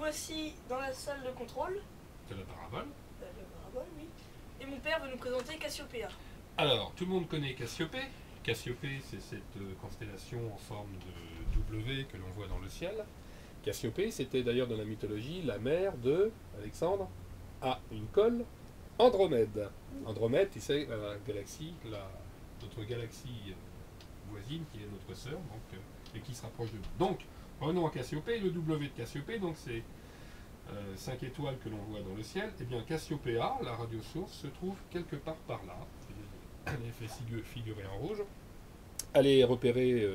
voici dans la salle de contrôle. De la parabole. Le parabole, oui. Et mon père va nous présenter Cassiopéa. Alors, tout le monde connaît Cassiopée. Cassiopée, c'est cette constellation en forme de W que l'on voit dans le ciel. Cassiopée, c'était d'ailleurs dans la mythologie la mère de Alexandre à une colle Andromède. Andromède, tu sais, la galaxie, notre galaxie voisine qui est notre sœur, donc, et qui se rapproche de nous. Donc, revenons à Cassiopée. Le W de Cassiopée, donc c'est 5 étoiles que l'on voit dans le ciel. Et bien Cassiopéa, la radiosource, se trouve quelque part par là. Elle est fait figurer en rouge. Elle est repérée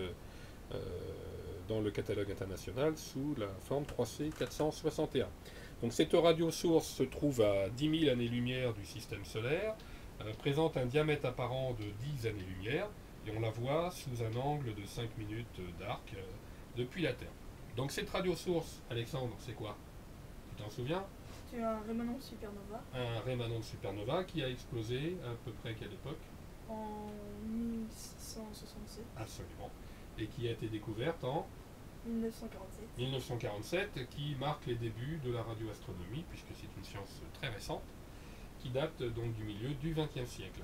dans le catalogue international sous la forme 3C461. Donc cette radiosource se trouve à 10 000 années-lumière du système solaire, présente un diamètre apparent de 10 années-lumière, et on la voit sous un angle de 5 minutes d'arc depuis la Terre. Donc cette radiosource, Alexandre, c'est quoi? Tu t'en souviens? C'est un rémanent de supernova. Un rémanent de supernova qui a explosé à peu près quelle époque? En 1667. Absolument. Et qui a été découverte en 1947. 1947, qui marque les débuts de la radioastronomie, puisque c'est une science très récente, qui date donc du milieu du XXe siècle.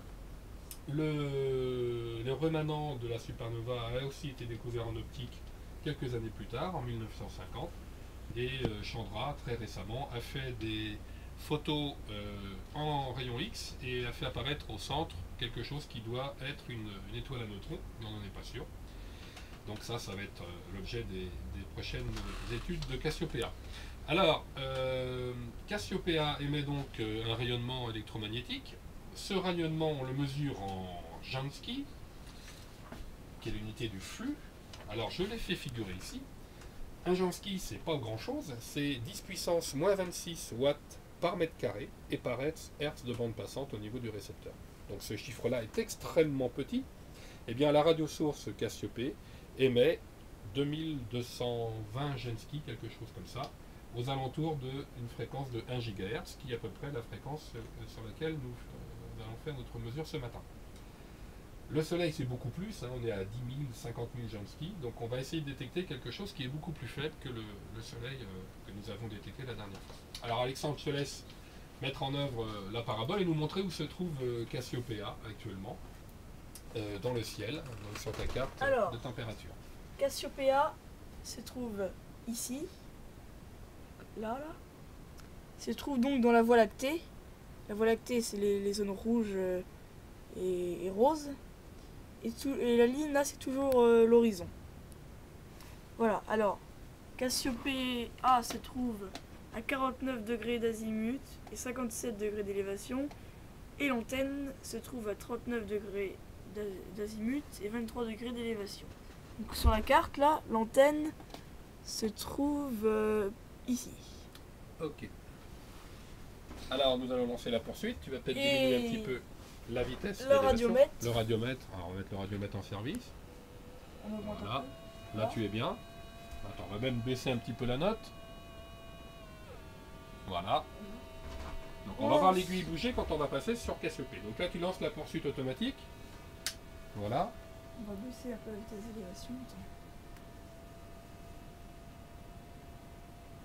Le rémanent de la supernova a aussi été découvert en optique quelques années plus tard, en 1950, et Chandra, très récemment, a fait des photos en rayon X et a fait apparaître au centre quelque chose qui doit être une étoile à neutrons, mais on n'en est pas sûr. Donc ça va être l'objet des prochaines études de Cassiopéa. Alors, Cassiopéa émet donc un rayonnement électromagnétique. Ce rayonnement, on le mesure en Jansky, qui est l'unité du flux. Alors, je l'ai fait figurer ici. Un Jansky, c'est pas grand-chose, c'est 10 puissance moins 26 watts par mètre carré et par hertz de bande passante au niveau du récepteur. Donc ce chiffre-là est extrêmement petit. Eh bien, la radiosource Cassiopée émet 2220 Jansky, quelque chose comme ça, aux alentours d'une fréquence de 1 GHz, qui est à peu près la fréquence sur laquelle nous allons faire notre mesure ce matin. Le Soleil, c'est beaucoup plus, hein, on est à 10 000, 50 000 Jansky, donc on va essayer de détecter quelque chose qui est beaucoup plus faible que le Soleil que nous avons détecté la dernière fois. Alors Alexandre, je te laisse mettre en œuvre la parabole et nous montrer où se trouve Cassiopéa actuellement, dans le ciel, donc sur ta carte de température. Cassiopéa se trouve ici, là, se trouve donc dans la Voie lactée. La Voie lactée, c'est les zones rouges et roses. Et la ligne là, c'est toujours l'horizon. Voilà, alors, Cassiopéa se trouve à 49 degrés d'azimut et 57 degrés d'élévation. Et l'antenne se trouve à 39 degrés d'azimut et 23 degrés d'élévation. Donc sur la carte là, l'antenne se trouve ici. Ok. Alors nous allons lancer la poursuite. Tu vas peut-être diminuer un petit peu la vitesse. Le radiomètre. Le radiomètre. Alors on va mettre le radiomètre en service. On augmente Voilà. un peu. Là tu es bien. Attends, on va même baisser un petit peu la note. Voilà. Donc on va voir l'aiguille bouger quand on va passer sur Cassiopée. Donc là tu lances la poursuite automatique. Voilà. On va baisser un peu la vitesse d'élévation.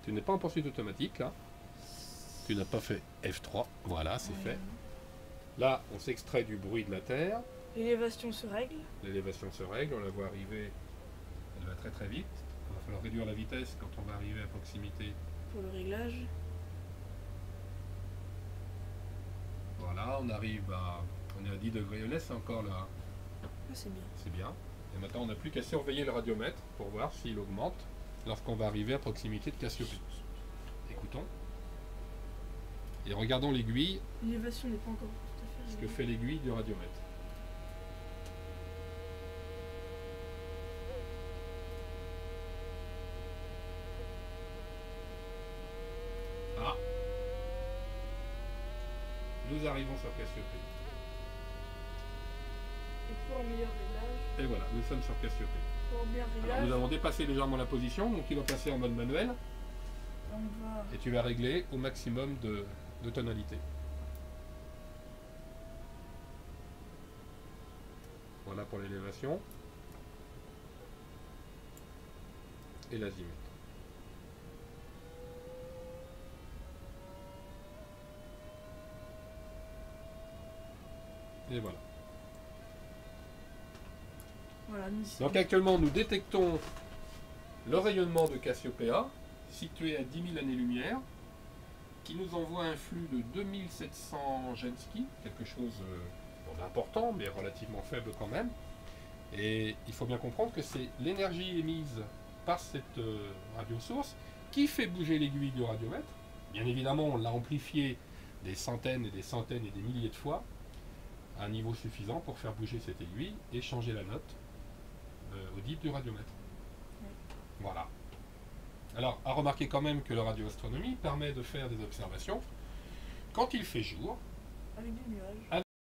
Tu n'es pas en poursuite automatique là. Tu n'as pas fait F3. Voilà, c'est fait. Là, on s'extrait du bruit de la Terre. L'élévation se règle. L'élévation se règle, on la voit arriver. Elle va très très vite. Il va falloir réduire la vitesse quand on va arriver à proximité. Pour le réglage. Voilà, on arrive à... On est à 10 degrés. On laisse encore là. Ah, c'est bien. C'est bien. Et maintenant, on n'a plus qu'à surveiller le radiomètre pour voir s'il augmente lorsqu'on va arriver à proximité de Cassiopée. Écoutons. Et regardons l'aiguille. L'élévation n'est pas encore tout à fait. Ce que fait l'aiguille du radiomètre. Ah. Nous arrivons sur Cassiopée. Et pour un meilleur réglage. Et voilà, nous sommes sur Cassiopée. Pour bien réglage. Alors nous avons dépassé légèrement la position, donc il va passer en mode manuel. On va... Et tu vas régler au maximum de tonalité. Voilà pour l'élévation. Et l'azimut. Et voilà. Voilà, nous ici. Donc actuellement, nous détectons le rayonnement de Cassiopéa, situé à 10 000 années-lumière, qui nous envoie un flux de 2700 Jansky, quelque chose d'important, mais relativement faible quand même. Et il faut bien comprendre que c'est l'énergie émise par cette radiosource qui fait bouger l'aiguille du radiomètre. Bien évidemment, on l'a amplifié des centaines et des centaines et des milliers de fois, à un niveau suffisant pour faire bouger cette aiguille et changer la note audible du radiomètre. Voilà. Alors, à remarquer quand même que la radioastronomie permet de faire des observations quand il fait jour, Avec des nuages.